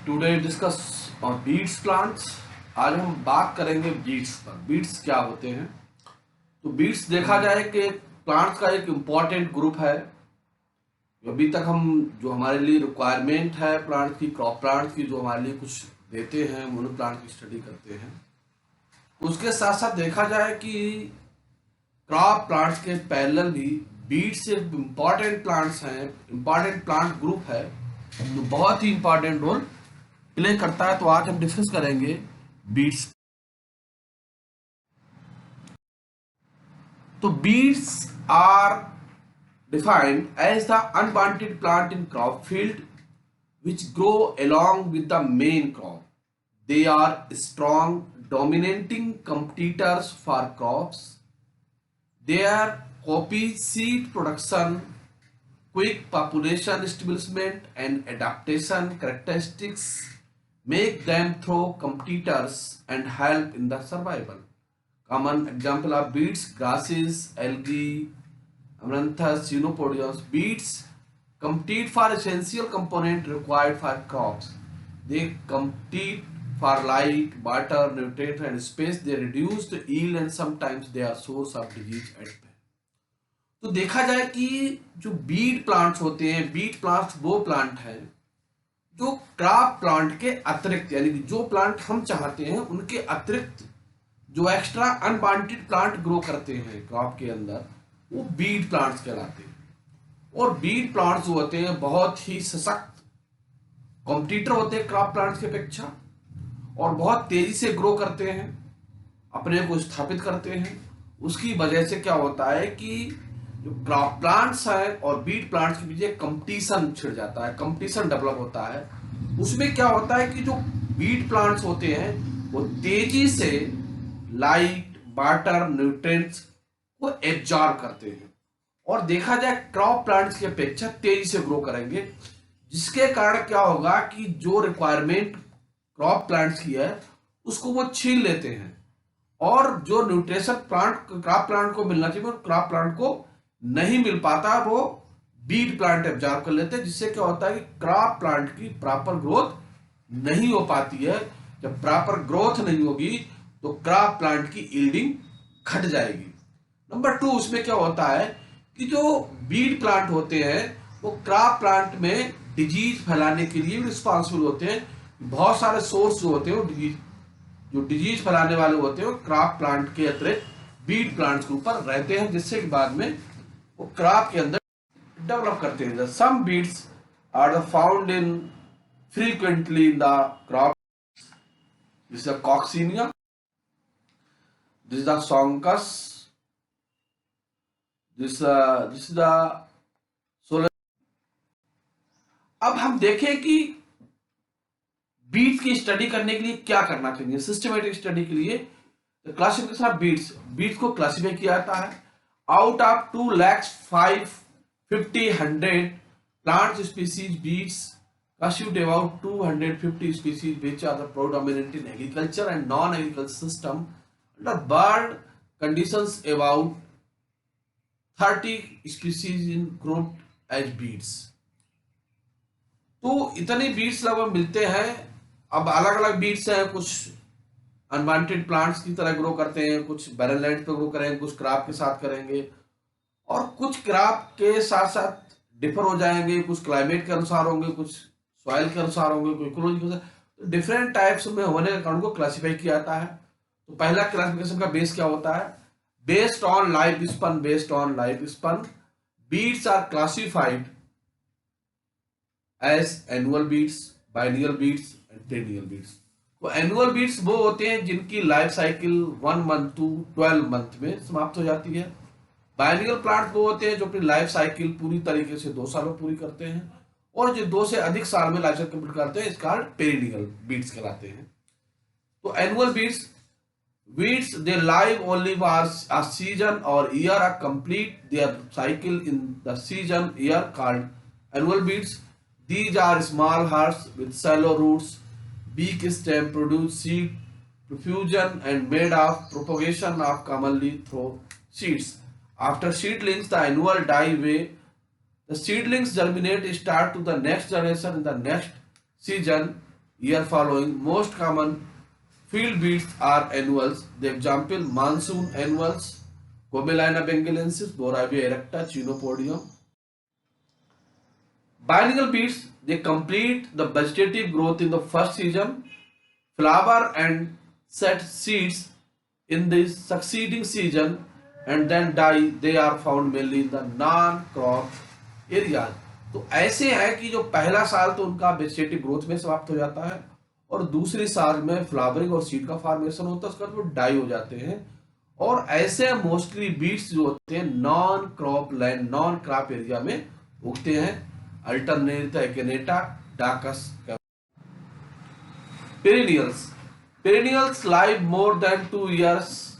Today discuss on beads plants. आज हम बात करेंगे बीड्स पर। बीड्स क्या होते हैं? तो बीड्स देखा जाए कि प्लांट्स का एक इम्पॉर्टेंट ग्रुप है। अभी तक हम जो हमारे लिए रिक्वायरमेंट है प्लांट की, क्रॉप प्लांट्स की, जो हमारे लिए कुछ देते हैं, उन प्लांट की स्टडी करते हैं। उसके साथ साथ देखा जाए कि क्रॉप प्लांट्स के पैरेलल भी बीड्स एक इम्पॉर्टेंट प्लांट्स हैं, इम्पॉर्टेंट प्लांट ग्रुप है जो बहुत ही इम्पॉर्टेंट रोल प्ले करता है। तो आज हम डिस्कस करेंगे बीड्स। तो weeds are defined as the unwanted plant in crop field which grow along with the main crop. They are strong dominating competitors for crops. Their copy seed production, quick population establishment and adaptation characteristics make them through competitors and help in the survival. Common example of beets, grasses, algae, amaranthus, chenopodiums. Beets compete for essential component required for crops. They compete for light, water, nutrients and space. They reduce the yield and sometimes they are source of disease at plant. तो देखा जाए कि जो Beed plants होते हैं, Beed plants वो plant हैं जो क्रॉप प्लांट के अतिरिक्त, यानी कि जो प्लांट हम चाहते हैं उनके अतिरिक्त जो एक्स्ट्रा अनवांटेड प्लांट ग्रो करते हैं क्रॉप के अंदर, वो बीड प्लांट्स कहलाते हैं। और बीड प्लांट्स जो होते हैं बहुत ही सशक्त कॉम्पिटिटर होते हैं क्रॉप प्लांट्स की अपेक्षा, और बहुत तेजी से ग्रो करते हैं, अपने को स्थापित करते हैं। उसकी वजह से क्या होता है कि जो क्रॉप प्लांट्स हैं और बीड प्लांट्स के बीच एक कंपटीशन छिड़ जाता है, कंपटीशन डेवलप होता है। उसमें क्या होता है कि जो बीड प्लांट्स होते हैं वो तेजी से लाइट, वाटर, न्यूट्रिएंट्स को एब्जॉर्ब करते हैं और देखा जाए क्रॉप प्लांट्स की अपेक्षा तेजी से ग्रो करेंगे, जिसके कारण क्या होगा कि जो रिक्वायरमेंट क्रॉप प्लांट्स की है उसको वो छीन लेते हैं, और जो न्यूट्रिशन क्रॉप प्लांट को मिलना चाहिए वो क्रॉप प्लांट को नहीं मिल पाता, वो बीड प्लांट एब्जॉर्ब कर लेते हैं, जिससे क्या होता है कि क्रॉप प्लांट की प्रॉपर ग्रोथ नहीं हो पाती है। जब प्रॉपर ग्रोथ नहीं होगी तो क्रॉप प्लांट की यील्डिंग घट जाएगी। नंबर 2, उसमें क्या होता है कि जो बीड प्लांट होते हैं वो क्रॉप प्लांट में डिजीज फैलाने के लिए रिस्पॉन्सिबल होते हैं। बहुत सारे सोर्स जो होते हैं जो डिजीज फैलाने वाले होते हैं वो क्रॉप प्लांट के अतिरिक्त बीड प्लांट्स के ऊपर रहते हैं, जिससे कि बाद में वो क्रॉप के अंदर डेवलप करते हैं। Some weeds are found in frequently in the crop, this is Coccinia, this is the Sonchus, this is the solar. अब हम देखें कि बीड्स की स्टडी करने के लिए क्या करना चाहिए। सिस्टमेटिक स्टडी के लिए क्लासिफिकेशन ऑफ बीड्स, बीड्स को क्लासिफाई किया जाता है out of 2,05,50,100 plant species. Beads constitute about 250 species which are the predominant in agriculture and non-agriculture system. Under bird conditions, about 30 species in grouped as beads. तो इतने beads लगभग मिलते हैं। अब अलग अलग बीड्स हैं, कुछ अनवांटेड प्लांट्स की तरह ग्रो करते हैं, कुछ बैरन लैंड पे ग्रो करेंगे, कुछ क्रॉप के साथ करेंगे, और कुछ क्रॉप के साथ साथ डिफर हो जाएंगे, कुछ क्लाइमेट के अनुसार होंगे, कुछ सॉइल के अनुसार होंगे, कोई इकोलॉजी के अनुसार। डिफरेंट टाइप्स में होने के कारण को क्लासिफाई किया जाता है। तो पहला क्लासिफिकेशन का बेस क्या होता है? Based on life span, based on life span weeds are classified as annual weeds, biennial weeds and perennial weeds. तो एनुअल बीड्स वो होते हैं जिनकी life cycle 1 month to 12 month में समाप्त हो जाती है। बाइनियल प्लांट वो होते हैं जो अपनी लाइफ साइकिल पूरी तरीके से 2 साल में पूरी करते हैं, और जो 2 से अधिक साल में लाइफ साइकिल कंप्लीट करते हैं इसका पेरिनियल बीड्स कहलाते हैं। तो annual weeds they live only for a season और year, a complete their cycle in the season year called annual weeds. These are small hearts with shallow roots, weak stem, produce seed profusion and made of propagation of commonly through seeds. After seedlings, the annual die away. The seedlings germinate, start to the next generation in the next season year following. Most common field beets are annuals. The example monsoon annuals, Comelina bengalensis, Borabia erecta, Chenopodium. Biennial beets, they complete the vegetative growth in the first season, flower and set seeds in the succeeding season, and then die. They are found mainly in the non-crop areas. तो ऐसे है कि जो पहला साल तो उनका vegetative growth में समाप्त हो जाता है और दूसरी साल में फ्लावरिंग और सीड का फॉर्मेशन होता है, उसके बाद वो डाई हो जाते हैं। और ऐसे मोस्टली बीट्स जो होते हैं non crop land, non crop area में उगते हैं। अल्टरनेटा एक्नेटा डाकस। Perennials. Perennials live more than 2 years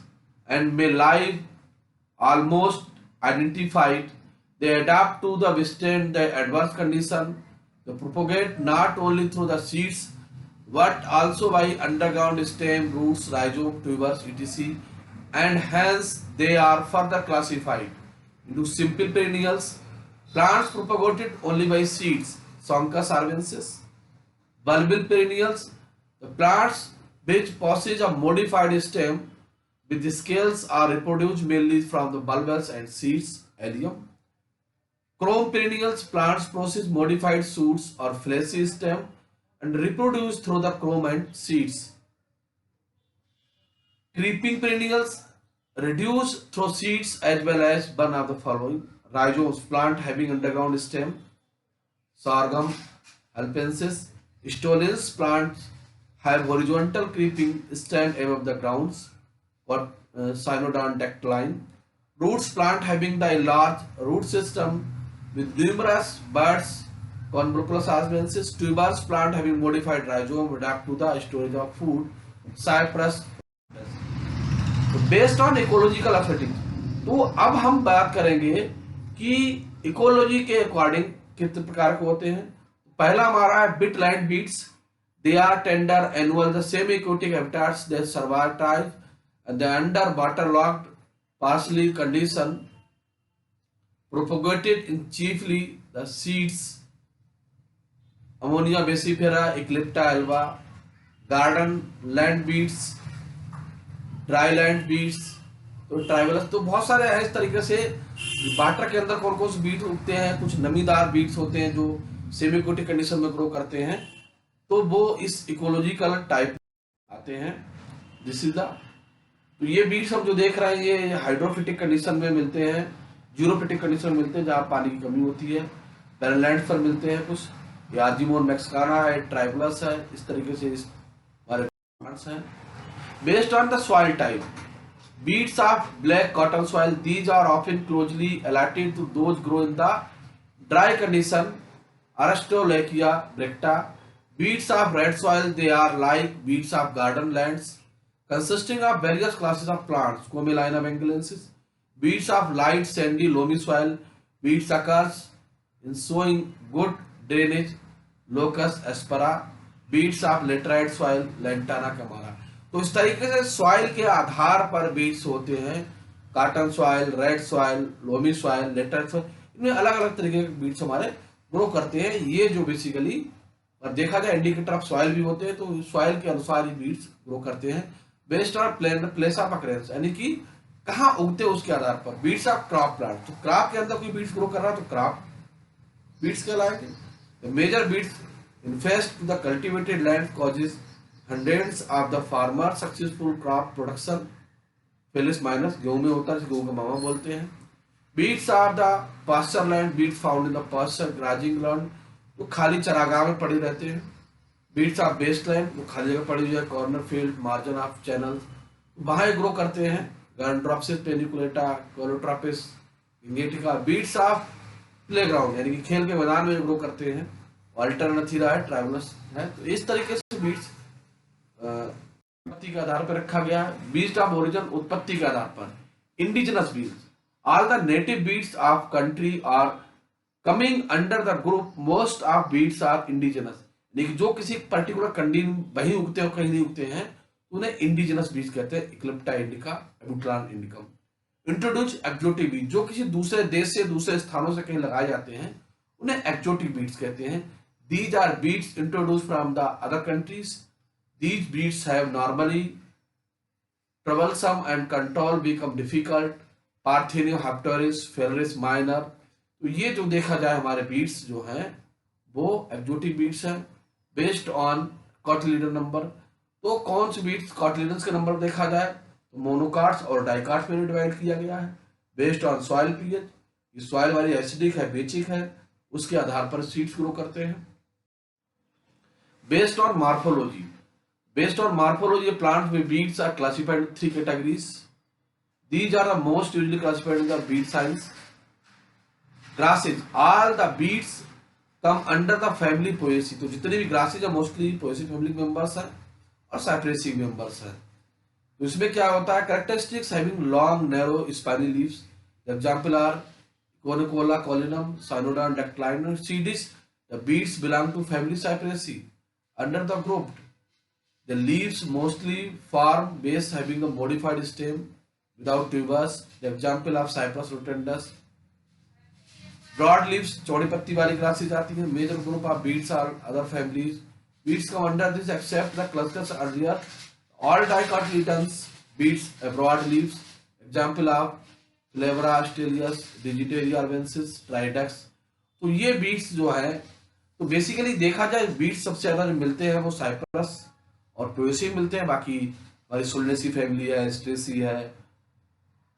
and may live almost identified. They adapt to the withstand the adverse condition. They propagate not only through the seeds but also by underground stem, roots, rhizome, tubers, etc. And hence they are further classified into simple perennials, plants propagated only by seeds, Sonchus arvensis; bulbil perennials, the plants which possess a modified stem with the scales are reproduced mainly from the bulbs and seeds, allium. Chrome perennials, plants possess modified shoots or fleshy stem and reproduce through the chrome and seeds. Creeping perennials reduce through seeds as well as one of the following: rhizomes, plant having underground stem, sorghum alpensis; stolons, plants have horizontal creeping stand above the grounds, or Cynodon dactyline; roots, plant having the large root system with numerous buds, Convolvulus arvensis; tubers, plant having modified rhizome adapt to the storage of food, Cypress. तो based on ecological affecting, तो अब हम बात करेंगे कि ecology के according कितने प्रकार के होते हैं। पहला हमारा है wetland weeds. They are tender annual, the semi-aquatic habitats. They survive time and they under waterlogged, partially condition, propagated in chiefly the seeds, Ammonia basifera, Eclipta alba, garden land beets, dry land beets। तो ट्राइबलस तो बहुत सारे हैं इस तरीके से। Water के अंदर कौन कौन से बीट उगते हैं, कुछ नमीदार बीट्स होते हैं जो सेमी एक्वाटिक कंडीशन में ग्रो करते हैं, तो वो इस इकोलॉजिकल टाइप आते हैं। दिस इज द, तो ये बीट्स हम जो देख रहे हैं ये हाइड्रोफिटिक कंडीशन में मिलते हैं, जीरोफिटिक कंडीशन में मिलते हैं जहाँ पानी की कमी होती है, पैरालैंड पर मिलते हैं कुछ, ये आर्जिमोन मैक्सिकाना है, ट्राइबलस है, इस तरीके से इस हमारे प्लांट्स हैं। Based on the soil type, weeds of black cotton soil, these are often closely allotted to those grow in the dry condition, Aristolochia recta. Beets of red soil, they are like beets of garden lands, consisting of various classes of plants, Comelina bengalensis. Beets of light sandy loamy soil, beets occurs in showing good drainage, Locust aspera. Beets of laterite soil, Lantana camara. तो इस तरीके से soil के आधार पर beats होते हैं। Cotton soil, red soil, loamy soil, laterite soil, इनमें अलग अलग तरीके के बीट्स हमारे ग्रो करते हैं। ये जो बेसिकली और देखा जाए इंडिकेटर ऑफ सॉइल भी होते हैं, तो सॉइल के अनुसार ही बीट्स ग्रो करते हैं। Based on place of occurrence, यानी कि कहाँ उगते हैं उसके आधार पर। बीट्स ऑफ क्रॉप प्लांट, तो क्रॉप के अंदर कोई बीट्स ग्रो कर रहा है तो क्रॉप बीट्स कहलाएंगे। Major weeds infest to the cultivated land causes hundreds of the farmer successful crop production. Phalaris minor गेहूं में होता है, गेहूं का मामा बोलते हैं। Weeds of the pasture land, weeds found in the pasture ग्राजिंग land, वो खाली चरागाह में पड़े रहते हैं। बीट्स ऑफ बेस्ट लैंड, वो खाली जगह पड़ी हुई है, corner field, margin of channel, वहां ग्रो करते हैं। गैंड्रोप्सिस पेनिकुलेटा, कोलोट्रोपिस इंगेटिका। बीट्स ऑफ प्लेग्राउंड, यानी कि खेल के मैदान में ग्रो करते हैं। अल्टरनेथिरा है, ट्राइबलस है। तो इस तरीके से बीट्स उत्पत्ति के आधार पर रखा गया है। बीट्स ऑफ ओरिजिन, उत्पत्ति के आधार पर। Indigenous weeds, all the native beets of country are coming under the group most of beets are indigenous, लेकिन जो किसी पर्टिकुलर कंडीशन वहीं उगते हैं कहीं नहीं उगते हैं तो उन्हें इंडिजिनस बीज कहते हैं। इक्लिप्टा इंडिका, एबुट्रान इंडिकम। इंट्रोड्यूस एक्जोटिक बीज, जो किसी दूसरे देश से दूसरे स्थानों से कहीं लगाए जाते हैं उन्हें एक्जोटिक बीट्स कहते हैं। These are beets introduced from the other countries. These beets have normally troublesome and control become difficult. Parthenia haptoris, Ferris minor. तो ये जो देखा जाए हमारे बीट्स जो हैं वो एक्जोटिक बीट्स हैं बेस्ड ऑन कॉटिलीडन नंबर। तो कौन से बीट्स कॉटिलीडन्स के नंबर देखा जाए तो मोनोकार्ड्स और डाइकार्ड्स में डिवाइड किया गया है बेस्ड ऑन सॉइल पीएच। ये सॉइल वाली एसिडिक है बेसिक है उसके आधार पर सीड्स ग्रो करते हैं। Based on morphology, based on morphology of plants with beads are classified in three categories. These are the most usually classified in the bead science. Grasses, all the beads come under the family Poaceae. तो जितने भी grasses है mostly Poaceae family members हैं और Cyperaceae members हैं। तो इसमें क्या होता है characteristics having long narrow spiny leaves. The example are Conicola colinum, Cynodon declinum, Cedis. The beads belong to family Cyperaceae. Under the group the leaves mostly form base having a modified stem without tubers. The example of Cypress rotundus. Broad leaves, चौड़ी पत्ती वाली grasses आती हैं. Major group of beets are other families. Beets come under this except the clusters earlier. All dicotyledons beets have broad leaves. Example of Flevera, Stelias, Digitaria arvensis, Tridex. तो ये beets जो है तो बेसिकली देखा जाए beets सबसे ज्यादा जो मिलते हैं वो साइप्रस और पोएसी मिलते हैं। बाकी हमारी सोलनेसी फैमिली है, स्ट्रेसी है।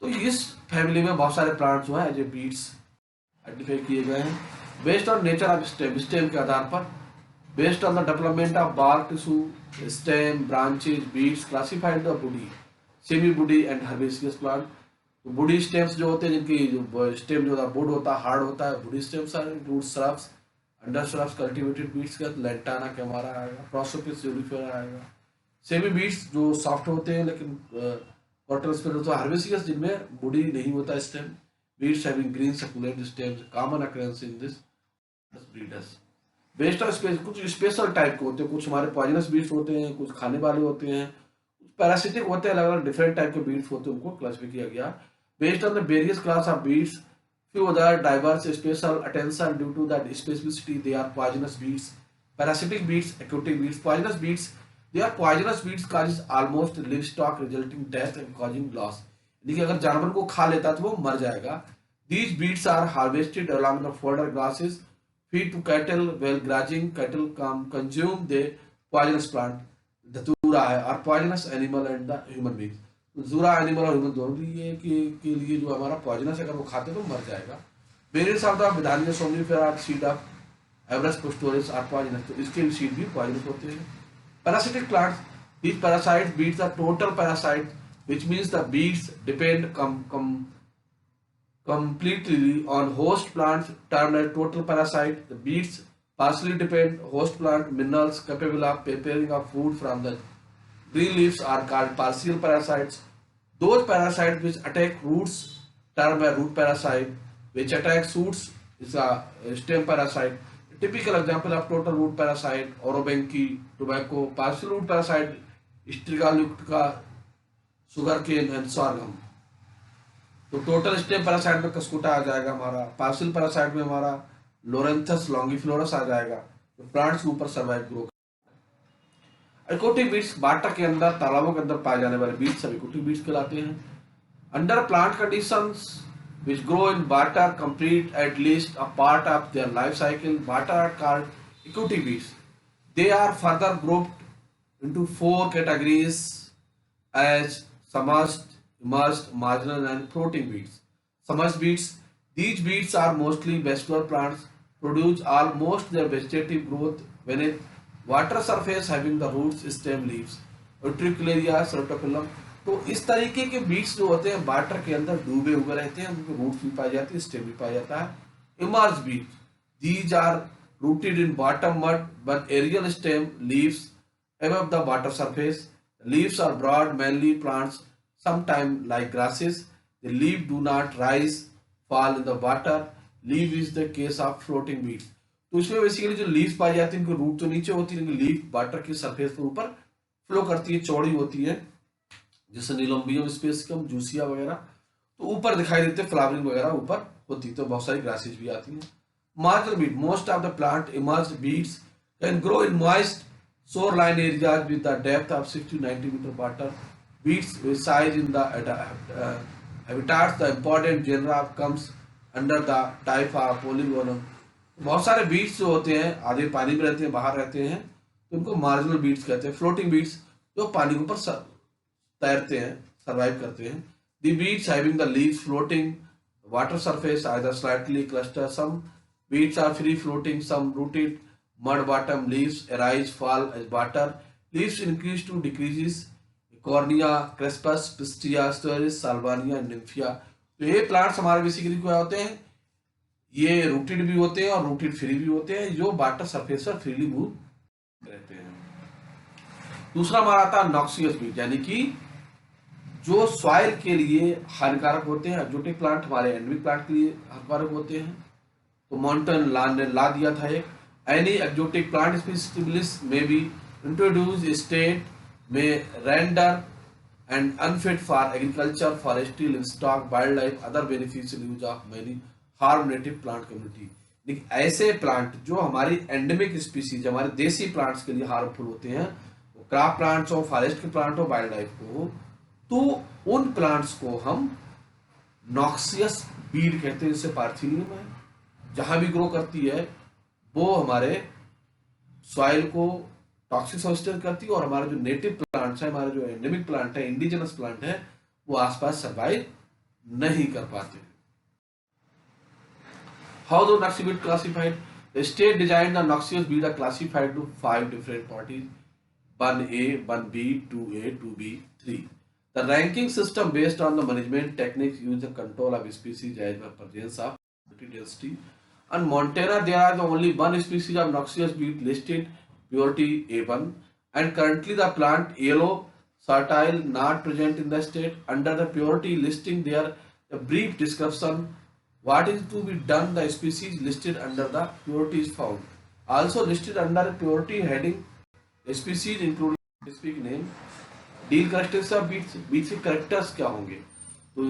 तो इस फैमिली में बहुत सारे प्लांट जो है जो बीट्स आइडेंटिफाई किए गए हैं based on nature of stem. Stem के आधार पर based on the development of bark tissue, stem, branches, weeds classified the woody, semi woody and herbaceous plant. तो वुडी स्टेम्स जो होते हैं जिनकी जो स्टेम जो होता है वुड होता है हार्ड होता है woody stems are root shrubs. Under shrubs cultivated weeds का लेंटाना के हमारा आएगा, प्रोसोपिस जोडिफेरा आएगा। सेमी बीट्स जो सॉफ्ट होते हैं लेकिन कॉटन स्पेल होता है। हार्बेसियस जिनमें वुडी नहीं होता stem. Weeds having green succulent stems, common occurrence in this breeders. Based on space कुछ स्पेशल टाइप के होते हैं, कुछ हमारे पॉइजनस बीट्स होते हैं, कुछ खाने वाले होते हैं, कुछ पैरासिटिक होते हैं, अलग अलग डिफरेंट टाइप के बीट्स होते हैं, उनको क्लासिफाई किया गया based on the various class of weeds. Few other diverse special attention due to that specificity. They are poisonous beets, parasitic beets, aquatic beets. Poisonous beets, they are poisonous beets causes almost livestock resulting death and causing loss. देखिए अगर जानवर को खा लेता तो वो मर जाएगा। These beets are harvested along the fodder grasses, feed to cattle while grazing. Cattle consume the poisonous plant. धतूरा है और poisonous animal and the human beings. जूरा एनिमल और ह्यूमन दोनों के लिए जो हमारा पॉइजनस अगर वो खाते तो मर जाएगा। Variants of the Withania somnifera seed of Abrus precatorius are poisonous. तो इसके सीड भी पॉइजनस होते हैं। Parasitic plants, these parasites weeds the total parasite which means the weeds depend completely on host plants termed as total parasite. The beets partially depend host plant minerals capable of preparing of food from the green leaves are called partial parasites. Those parasites which attack roots termed as root parasite, which attack shoots is a stem parasite. A typical example of total root parasite, orobenki, tobacco, partial root parasite, Striga luctica, sugarcane and sorghum. तो total stem parasite में Cuscuta आ जाएगा हमारा, partial parasite में हमारा लोरेंथस लॉन्गिफ्लोरस आ जाएगा। तो plants के ऊपर survive grow. Aquatic weeds water के अंदर तालाबों के अंदर पाए जाने वाले बीट्स सब एक्वाटिक बीट्स कहलाते हैं। Under plant conditions which grow in water complete at least a part of their life cycle, water are called aquatic beets. They are further grouped into 4 categories as submerged, immersed, marginal and floating beets. Submerged beets, these beets are mostly vascular plants, produce almost their vegetative growth beneath water surface having the roots, stem, leaves, Utricularia, Ceratophilum. तो इस तरीके के beats जो होते हैं water के अंदर डूबे हुए रहते हैं, उनके रूट भी पाए जाते हैं, स्टेम भी पाया जाता है। Emerge weed, these are rooted in bottom mud but aerial stem leaves above the water surface. The leaves are broad, mainly plants, sometimes like grasses. The leaves do not rise, fall in the water. Leaf is the case of floating beets. तो इसमें basically जो leaves पाई जाती है उनकी root तो नीचे होती है, लेकिन लीफ वाटर की सरफेस पर ऊपर फ्लो करती है, चौड़ी होती है, जैसे नीलम्बियम स्पेसिकम, जूसिया वगैरह। तो ऊपर दिखाई देते हैं, फ्लावरिंग वगैरह ऊपर होती है। तो बहुत सारी ग्रासेस भी आती हैं। Marginal beet. Most of the plant emerged beets can grow in moist shoreline areas with a depth of 60 to 90 meter water. Beets with size in the habitats. The important genera comes under the type of polygonum. बहुत सारे beats जो होते हैं आधे पानी में रहते हैं, बाहर रहते हैं, तो उनको मार्जिनल बीट्स कहते हैं. फ्लोटिंग बीट्स जो पानी के ऊपर तैरते हैं, सरवाइव करते हैं. The weeds having the leaves floating water surface either slightly cluster. Some beets are free floating, some rooted. Mud bottom leaves arise, fall as water. Leaves increase to decreases. Cornea, Crespus, Pistia, Asteris, Salvania, Nymphia. तो ये plants हमारे basically क्या होते हैं, ये rooted भी होते हैं और रूटेड फ्री भी होते हैं, जो वाटर सरफेस पर फ्रीली मूव रहते हैं. दूसरा हमारा आता है नॉक्सियस बीट, यानी कि जो सॉइल के लिए हानिकारक होते हैं. एक्जोटिक प्लांट हमारे एंडेमिक प्लांट के लिए हानिकारक होते हैं. तो मॉन्टन ने ला दिया था एक, एनी एक्जोटिक प्लांट स्पीसीज में बी इंट्रोड्यूस स्टेट में render and unfit for agriculture, forestry, livestock, wild life, other beneficial use of many harm native plant community. लेकिन ऐसे प्लांट जो हमारी एंडेमिक स्पीसीज, हमारे देसी प्लांट्स के लिए हार्मफुल होते हैं, वो क्रॉप प्लांट्स हो, फॉरेस्ट के प्लांट हो, वाइल्ड लाइफ को हो, तो उन प्लांट्स को हम नॉक्सियस बीड कहते हैं. इससे पार्थिनियम है, जहां भी ग्रो करती है वो हमारे सॉइल को टॉक्सिक सब्सटेंस करती है, और हमारे जो नेटिव प्लांट्स है, हमारे जो एंडेमिक प्लांट है, इंडिजिनस प्लांट है, वो आसपास सर्वाइव नहीं कर पाते. How do noxious weed classified? The state design the noxious weed are classified to 5 different parties, 1A, 1B, 2A, 2B, 3. The ranking system based on the management techniques used the control of species as per presence of density. On Montana, there are the only one species of noxious beet listed, purity A1, and currently the plant yellow fertile not present in the state. Under the purity listing, there a brief description what is to be done. The species listed under the purity is found. Also listed under purity heading species including specific name. Deal characters of weeds, weeds के characters क्या होंगे, तो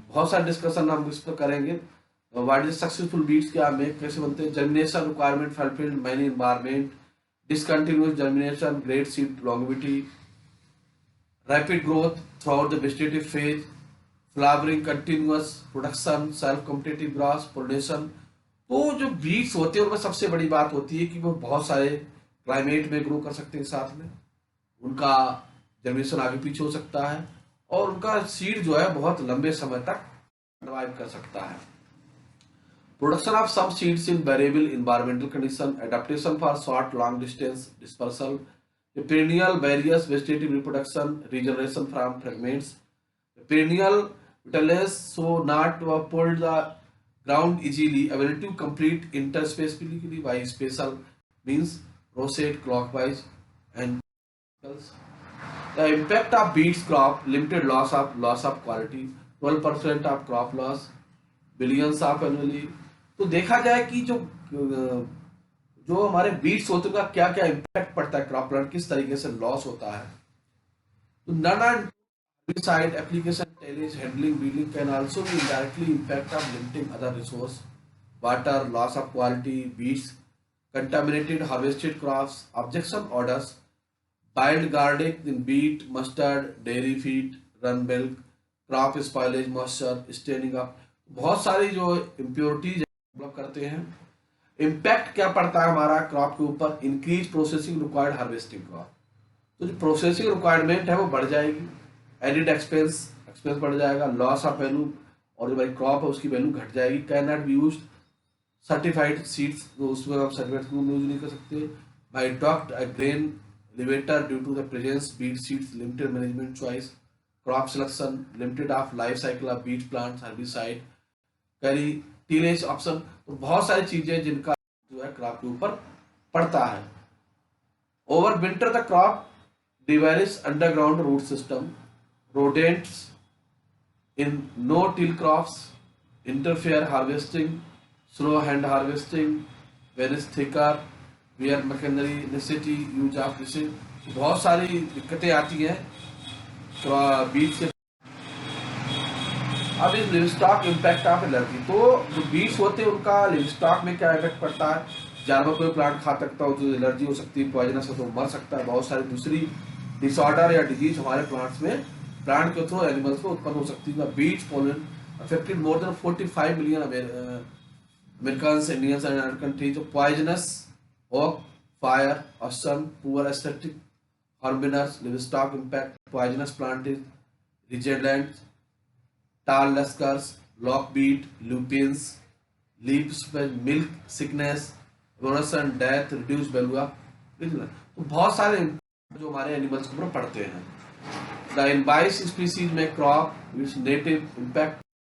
बहुत सारे discussion हम इस पर करेंगे. व्हाट इज सक्सेसफुल बीट्स, क्या में कैसे बनते हैं, germination requirement fulfilled many environment, discontinuous germination, great seed longevity, rapid growth through out the vegetative phase, flowering, continuous production, self competitive grass, pollination. तो जो बीट्स होते हैं उनमें सबसे बड़ी बात होती है कि वो बहुत सारे क्लाइमेट में ग्रो कर सकते हैं, साथ में उनका जर्मिनेशन आगे पीछे हो सकता है, और उनका सीड जो है बहुत लंबे समय तक सर्वाइव कर सकता है. Production of some seeds in variable environmental condition, adaptation for short long distance dispersal, perennial various vegetative reproduction, regeneration from fragments. Perennial vitellus so not to pull the ground easily, ability to complete interspecifically by spatial means, rotate clockwise and the impact of beets crop, limited loss of quality, 12% of crop loss, billions of annually. तो देखा जाए कि जो हमारे beats होते हैं का क्या क्या इम्पैक्ट पड़ता है, क्रॉप प्लांट किस तरीके से लॉस होता है. तो none herbicide application, tillage, handling, weeding can also be indirectly impact of limiting other resource, water, loss of quality, weeds, contaminated harvested crops, objection orders, wild garlic in beet, mustard, dairy feed, run milk, crop spoilage, moisture, staining up. बहुत सारी जो impurities develop करते हैं. Impact क्या पड़ता है हमारा crop के ऊपर, increase processing required harvesting crop. तो जो प्रोसेसिंग रिक्वायरमेंट है वो बढ़ जाएगी, एडिड एक्सपेंस बढ़ जाएगा, लॉस ऑफ वैल्यू, और जो भाई क्रॉप है उसकी वैल्यू घट जाएगी. Can not be used certified seeds, तो उसमें आप सर्टिफाइड यूज नहीं कर सकते. By docked a grain elevator due to the presence beet seeds, limited management choice, crop selection, limited of life cycle of beet plants, herbicide, carry tillage option. तो बहुत सारी चीजें जिनका जो है क्रॉप के ऊपर पड़ता है. Over winter the crop develops underground root system, rodents in no-till crops, interfere harvesting, slow hand harvesting, vanish thicker, where machinery necessity use of machine. बहुत सारी दिक्कतें आती हैं बीज से. अब इस लिवस्टॉक इम्पैक्ट ऑफ एलर्जी, तो जो बीट्स होते हैं उनका लिवस्टॉक में क्या इफेक्ट पड़ता है। जानवर कोई प्लांट खा सकता हो तो एलर्जी हो सकती है, पॉइजनस हो तो मर सकता है। बहुत सारी दूसरी डिसऑर्डर या डिजीज हमारे प्लांट्स में, प्लांट के थ्रू एनिमल्स में उत्पन्न हो सकती है। Beets pollen affected more than 45 million American Indians and other countries. Poisonous oak, fire, or sun, poor aesthetic, harmonious livestock impact, poisonous plant is Regeland, tall luskers, lockbeat, lupins, leaf spell, milk sickness, fluorescent death, reduced valua। तो बहुत सारे जो हमारे animals के ऊपर पड़ते हैं। The in 22 species में क्रॉप विच नेटिव इम्पैक्ट